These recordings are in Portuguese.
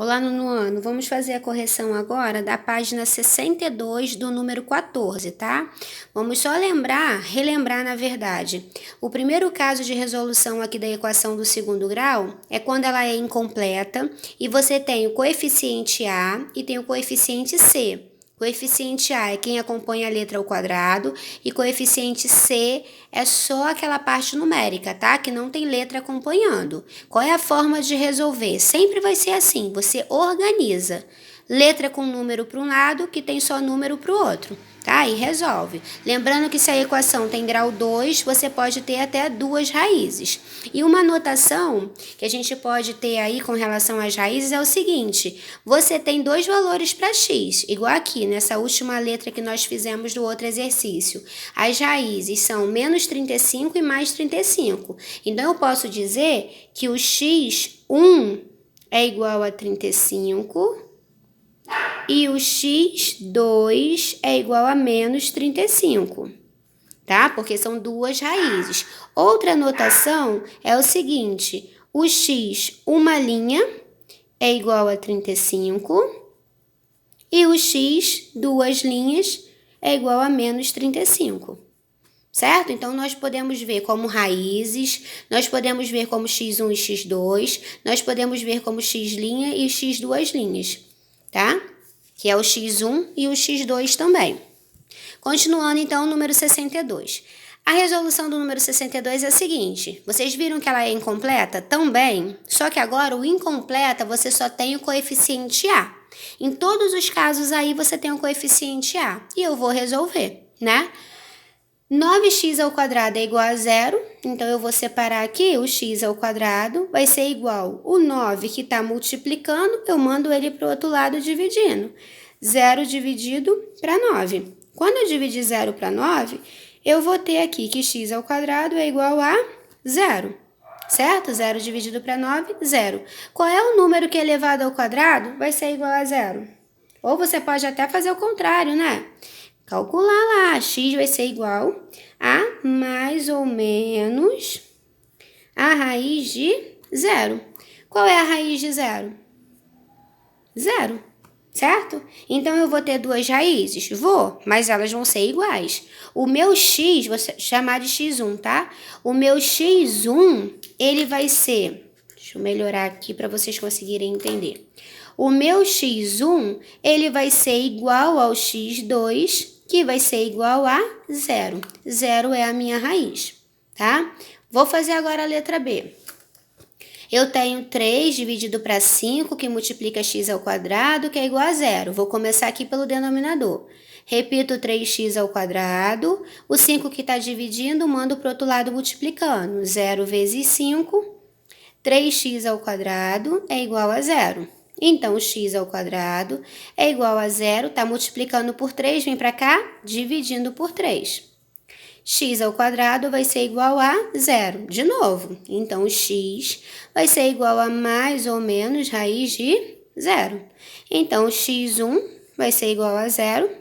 Olá, nono ano. Vamos fazer a correção agora da página 62 do número 14, tá? Vamos só relembrar na verdade. O primeiro caso de resolução aqui da equação do segundo grau é quando ela é incompleta e você tem o coeficiente A e tem o coeficiente C. Coeficiente A é quem acompanha a letra ao quadrado e coeficiente C é só aquela parte numérica, tá? Que não tem letra acompanhando. Qual é a forma de resolver? Sempre vai ser assim, você organiza. Letra com número para um lado, que tem só número para o outro, tá? E resolve. Lembrando que se a equação tem grau 2, você pode ter até duas raízes. E uma anotação que a gente pode ter aí com relação às raízes é o seguinte: você tem dois valores para x, igual aqui nessa última letra que nós fizemos do outro exercício. As raízes são menos 35 e mais 35. Então, eu posso dizer que o x1 é igual a 35 e o x2 é igual a menos 35, tá? Porque são duas raízes. Outra anotação é o seguinte: o x, uma linha, é igual a 35 e o x, duas linhas, é igual a menos 35. Certo? Então, nós podemos ver como raízes, nós podemos ver como x1 e x2, nós podemos ver como x' e x duas linhas, tá? Que é o x1 e o x2 também. Continuando, então, o número 62. A resolução do número 62 é a seguinte: vocês viram que ela é incompleta? Também, só que agora o incompleta você só tem o coeficiente A. Em todos os casos aí você tem o coeficiente A e eu vou resolver, né? 9x ao quadrado é igual a zero, então eu vou separar aqui o x ao quadrado, vai ser igual o 9 que está multiplicando, eu mando ele para o outro lado dividindo. 0 dividido para 9. Quando eu dividir 0 para 9, eu vou ter aqui que x ao quadrado é igual a zero, certo? 0 dividido para 9, 0. Qual é o número que é elevado ao quadrado? Vai ser igual a zero. Ou você pode até fazer o contrário, né? Calcular lá, x vai ser igual a mais ou menos a raiz de zero. Qual é a raiz de zero? Zero, certo? Então, eu vou ter duas raízes? Vou, mas elas vão ser iguais. O meu x, vou chamar de x1, tá? O meu x1, ele vai ser... Deixa eu melhorar aqui para vocês conseguirem entender. O meu x1, ele vai ser igual ao x2, que vai ser igual a zero. Zero é a minha raiz, tá? Vou fazer agora a letra B. Eu tenho 3 dividido para 5, que multiplica x ao quadrado, que é igual a zero. Vou começar aqui pelo denominador. Repito 3x ao quadrado. O 5 que está dividindo, mando para o outro lado multiplicando. 0 vezes 5, 3x ao quadrado é igual a zero. Então, x ao quadrado é igual a zero, tá multiplicando por 3, vem para cá, dividindo por 3. X ao quadrado vai ser igual a zero, de novo. Então, o x vai ser igual a mais ou menos raiz de zero. Então, o x1 vai ser igual a zero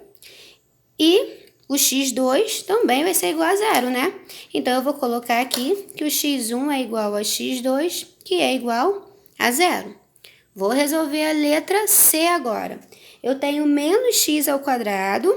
e o x2 também vai ser igual a zero, né? Então, eu vou colocar aqui que o x1 é igual a x2, que é igual a zero. Vou resolver a letra C agora. Eu tenho menos x ao quadrado,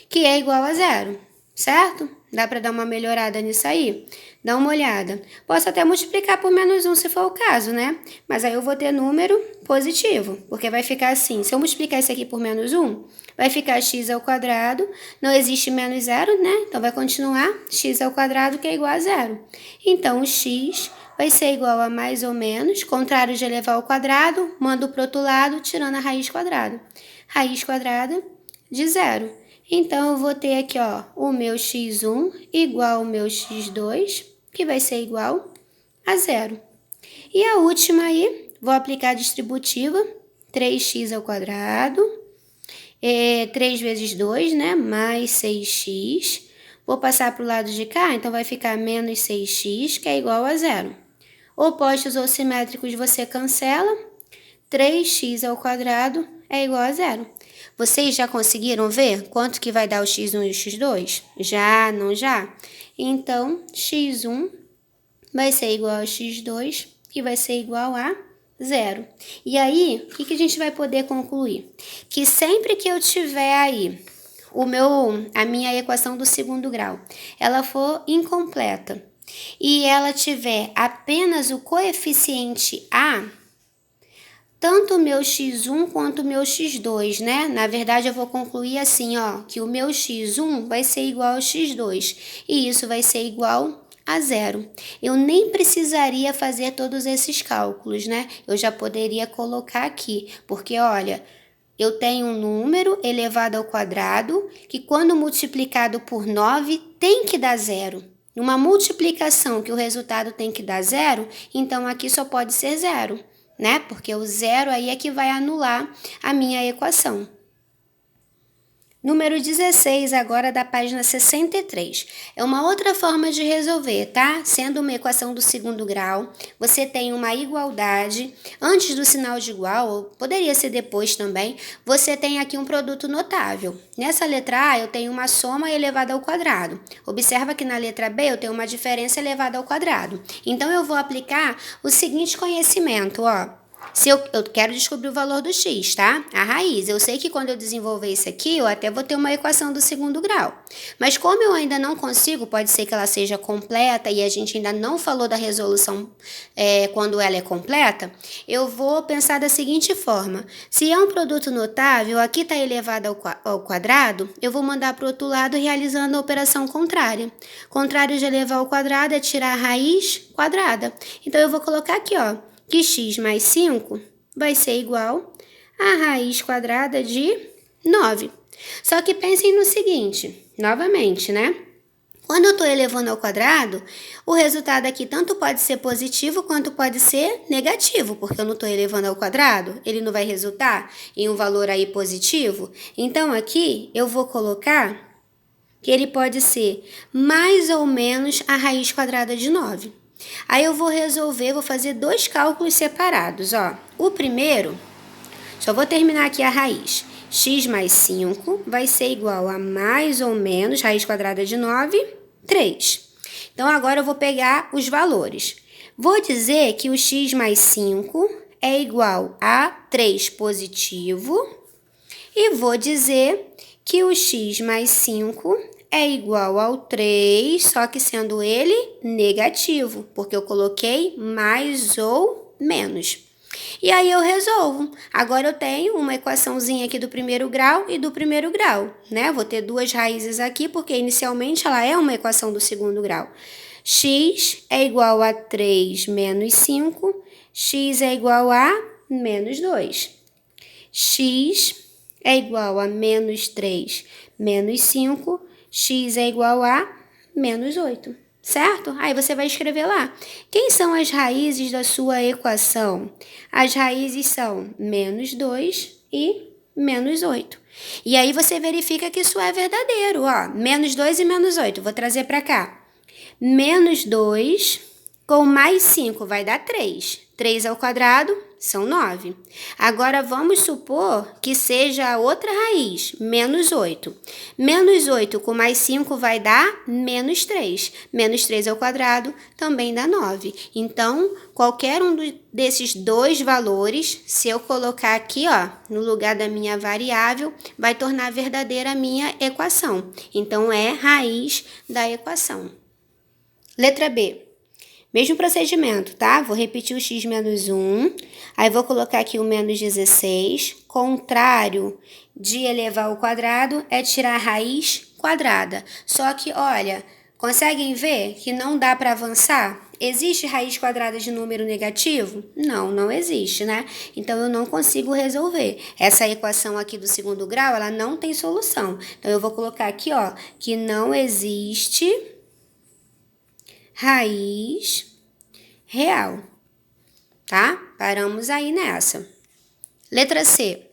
que é igual a zero, certo? Dá para dar uma melhorada nisso aí? Dá uma olhada. Posso até multiplicar por menos 1 se for o caso, né? Mas aí eu vou ter número positivo, porque vai ficar assim. Se eu multiplicar isso aqui por menos 1, vai ficar x ao quadrado. Não existe menos zero, né? Então, vai continuar x ao quadrado, que é igual a zero. Então, o x vai ser igual a mais ou menos, contrário de elevar ao quadrado, mando para o outro lado, tirando a raiz quadrada. Raiz quadrada de zero. Então, eu vou ter aqui, ó, o meu x1 igual ao meu x2, que vai ser igual a zero. E a última aí, vou aplicar a distributiva, 3x ao quadrado, 3 vezes 2, né, mais 6x. Vou passar para o lado de cá, então vai ficar menos 6x, que é igual a zero. Opostos ou simétricos você cancela. 3x ao quadrado é igual a zero. Vocês já conseguiram ver quanto que vai dar o x1 e o x2? Já, não já? Então, x1 vai ser igual a x2, que vai ser igual a 0. E aí, o que a gente vai poder concluir? Que sempre que eu tiver aí a minha equação do segundo grau, ela for incompleta e ela tiver apenas o coeficiente A, tanto o meu x1 quanto o meu x2, né? Na verdade, eu vou concluir assim, ó, que o meu x1 vai ser igual ao x2 e isso vai ser igual a 0. Eu nem precisaria fazer todos esses cálculos, né? Eu já poderia colocar aqui, porque olha, eu tenho um número elevado ao quadrado que quando multiplicado por 9 tem que dar 0. Uma multiplicação que o resultado tem que dar 0, então aqui só pode ser 0, né? Porque o 0 aí é que vai anular a minha equação. Número 16, agora da página 63. É uma outra forma de resolver, tá? Sendo uma equação do segundo grau, você tem uma igualdade. Antes do sinal de igual, ou poderia ser depois também, você tem aqui um produto notável. Nessa letra A, eu tenho uma soma elevada ao quadrado. Observa que na letra B, eu tenho uma diferença elevada ao quadrado. Então, eu vou aplicar o seguinte conhecimento, ó. Se eu quero descobrir o valor do x, tá? A raiz. Eu sei que quando eu desenvolver isso aqui, eu até vou ter uma equação do segundo grau. Mas como eu ainda não consigo, pode ser que ela seja completa e a gente ainda não falou da resolução quando ela é completa, eu vou pensar da seguinte forma. Se é um produto notável, aqui está elevado ao quadrado, eu vou mandar para o outro lado realizando a operação contrária. Contrário de elevar ao quadrado é tirar a raiz quadrada. Então, eu vou colocar aqui, ó, que x mais 5 vai ser igual a raiz quadrada de 9. Só que pensem no seguinte, novamente, né? Quando eu estou elevando ao quadrado, o resultado aqui tanto pode ser positivo quanto pode ser negativo, porque eu não estou elevando ao quadrado, ele não vai resultar em um valor aí positivo. Então, aqui eu vou colocar que ele pode ser mais ou menos a raiz quadrada de 9. Aí eu vou resolver, vou fazer dois cálculos separados, ó. O primeiro, só vou terminar aqui a raiz. X mais 5 vai ser igual a mais ou menos, raiz quadrada de 9, 3. Então, agora eu vou pegar os valores. Vou dizer que o x mais 5 é igual a 3 positivo e vou dizer que o x mais 5 é igual ao 3, só que sendo ele negativo, porque eu coloquei mais ou menos. E aí eu resolvo. Agora eu tenho uma equaçãozinha aqui do primeiro grau e do primeiro grau, né? Vou ter duas raízes aqui, porque inicialmente ela é uma equação do segundo grau. X é igual a 3 menos 5, x é igual a menos 2. X é igual a menos 3 menos 5, x é igual a menos 8, certo? Aí você vai escrever lá. Quem são as raízes da sua equação? As raízes são menos 2 e menos 8. E aí você verifica que isso é verdadeiro, ó. Menos 2 e menos 8. Vou trazer para cá. Menos 2 com mais 5 vai dar 3. 3 ao quadrado são 9. Agora, vamos supor que seja a outra raiz, menos 8. Menos 8 com mais 5 vai dar menos 3. Menos 3 ao quadrado também dá 9. Então, qualquer um desses dois valores, se eu colocar aqui, ó, no lugar da minha variável, vai tornar verdadeira a minha equação. Então, é raiz da equação. Letra B. Mesmo procedimento, tá? Vou repetir o x menos 1, aí vou colocar aqui o menos 16. Contrário de elevar ao quadrado é tirar a raiz quadrada. Só que, olha, conseguem ver que não dá para avançar? Existe raiz quadrada de número negativo? Não, não existe, né? Então, eu não consigo resolver. Essa equação aqui do segundo grau, ela não tem solução. Então, eu vou colocar aqui, ó, que não existe raiz real, tá? Paramos aí nessa. Letra C.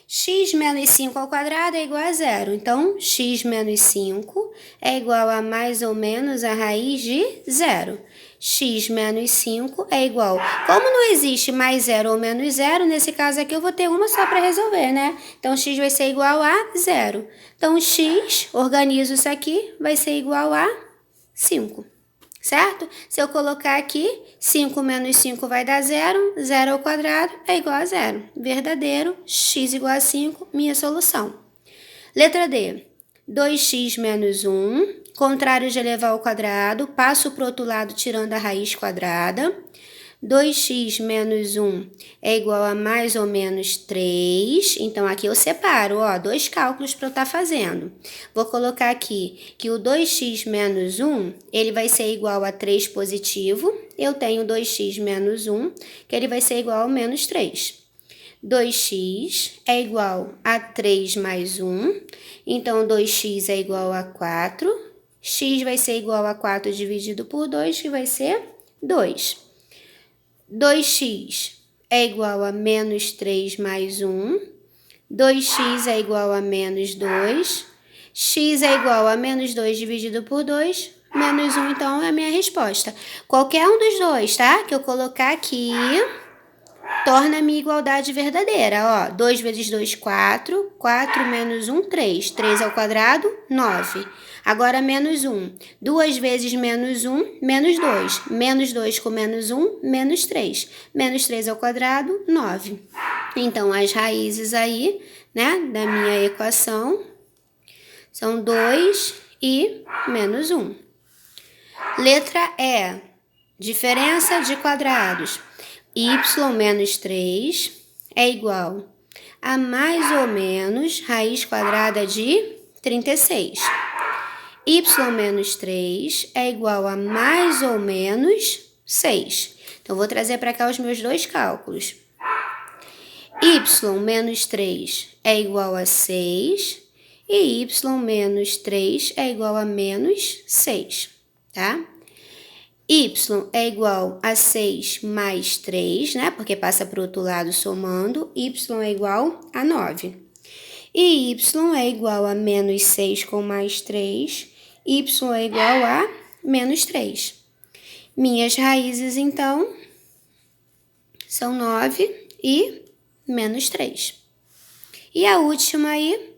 X menos 5 ao quadrado é igual a 0. Então, x menos 5 é igual a mais ou menos a raiz de 0. X menos 5 é igual. Como não existe mais 0 ou menos 0, nesse caso aqui eu vou ter uma só para resolver, né? Então, x vai ser igual a 0. Então, x, organizo isso aqui, vai ser igual a 5. certo? Se eu colocar aqui, 5 menos 5 vai dar 0, 0 ao quadrado é igual a 0. Verdadeiro, x igual a 5, minha solução. Letra D, 2x menos 1, contrário de elevar ao quadrado, passo para o outro lado tirando a raiz quadrada. 2x menos 1 é igual a mais ou menos 3. Então, aqui eu separo, ó, dois cálculos para eu estar fazendo. Vou colocar aqui que o 2x menos 1, ele vai ser igual a 3 positivo. Eu tenho 2x menos 1, que ele vai ser igual a menos 3. 2x é igual a 3 mais 1. Então, 2x é igual a 4. X vai ser igual a 4 dividido por 2, que vai ser 2. 2x é igual a menos 3 mais 1. 2x é igual a menos 2. X é igual a menos 2 dividido por 2. Menos 1, então, é a minha resposta. Qualquer um dos dois, tá? Que eu colocar aqui, torna a minha igualdade verdadeira. Ó, 2 vezes 2, 4. 4 menos 1, 3. 3 ao quadrado, 9. Agora, menos 1. 2 vezes menos 1, menos 2. Menos 2 com menos 1, menos 3. Menos 3 ao quadrado, 9. Então, as raízes aí, né, da minha equação são 2 e menos 1. Letra E. Diferença de quadrados. Y menos 3 é igual a mais ou menos raiz quadrada de 36. Y menos 3 é igual a mais ou menos 6. Então, vou trazer para cá os meus dois cálculos. Y menos 3 é igual a 6 e Y menos 3 é igual a menos 6, tá? Y é igual a 6 mais 3, né? Porque passa para o outro lado somando. Y é igual a 9. E Y é igual a menos 6 com mais 3. Y é igual a menos 3. Minhas raízes, então, são 9 e menos 3. E a última aí,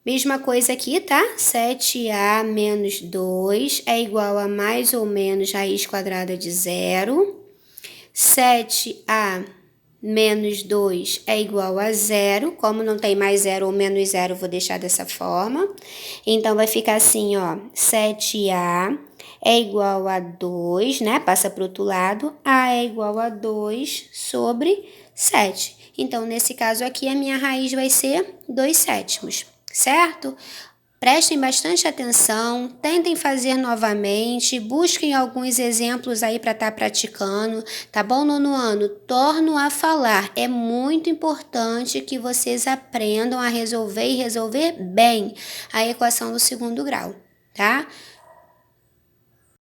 mesma coisa aqui, tá? 7a menos 2 é igual a mais ou menos raiz quadrada de 0. 7a menos 2 é igual a 0. Como não tem mais 0 ou menos 0, eu vou deixar dessa forma. Então, vai ficar assim, ó. 7a é igual a 2, né? Passa para o outro lado. A é igual a 2 sobre 7. Então, nesse caso aqui, a minha raiz vai ser 2/7, certo? Prestem bastante atenção, tentem fazer novamente, busquem alguns exemplos aí para estar praticando, tá bom, nono ano? Torno a falar, é muito importante que vocês aprendam a resolver e resolver bem a equação do segundo grau, tá?